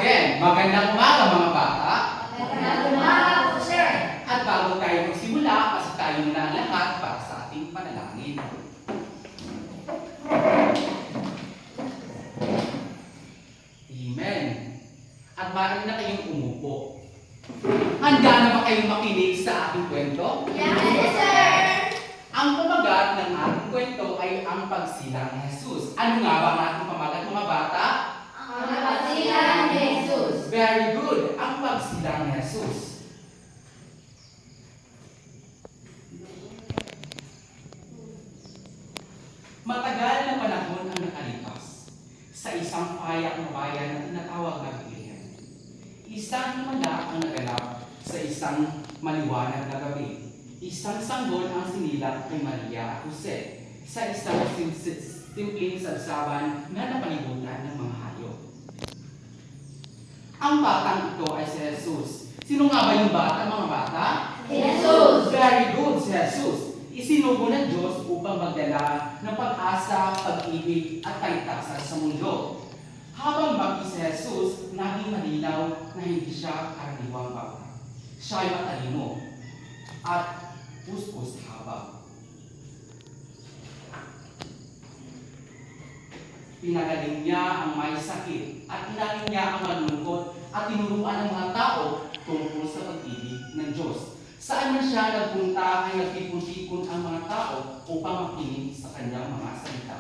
again, magandang umaga mga bata. Magandang umaga po, sir. At bago tayo magsimula, kasi tayo na ang lahat para sa ating panalangin. Amen. At maaari na kayong umupo. Handa na ba kayong makinig sa ating kwento? Yes, sir. Ang pamagat ng ating kwento ay ang pagsilang ni Jesus. Ano nga ba ang ating pamagat mga bata? Ang pagsilang ni Jesus. Very good. Ang pagsilang ni Jesus. Matagal na panahon ang nakalipas sa isang payak na bayan na tinatawag na Bethlehem. Isang himala ang naganap sa isang maliwanag na gabi. Isang sanggol ang sinilak kay Maria at Jose sa isang simpleng sabsaban na napalibutan ng mga hayop. Ang batang ito ay si Jesus. Sino nga ba yung bata, mga bata? Jesus. Very good, si Jesus. Isinugo ng Diyos upang magdala ng pag-asa, pag-ibig at kaligtasan sa mundo. Habang baki si Jesus, naging malinaw na hindi siya karaniwang bata. Siya ay matalino at puspos haba. Pinagaling niya ang may sakit at inaling niya ang malungkot at tinuruan ng mga tao tungkol sa pag-ibig ng Diyos. Saan man siya nagpunta ay nagtipon-tipon ang mga tao upang makinig sa kanyang mga salita.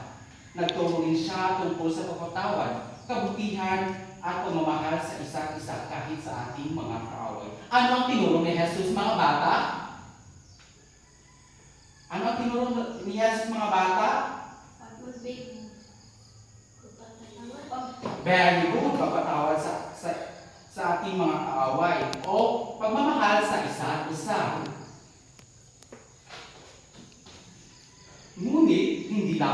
Nagturo rin siya tungkol sa pagpatawad, kabutihan at pagmamahal sa isa't isa kahit sa ating mga kaaway. Ano ang tinuro ni Jesus, mga bata? Ano ang tinuro ni Jesus, mga bata? Very good, pagpatawad sa ating mga kaaway o pagmamahal sa isa't isa. Ngunit, hindi lang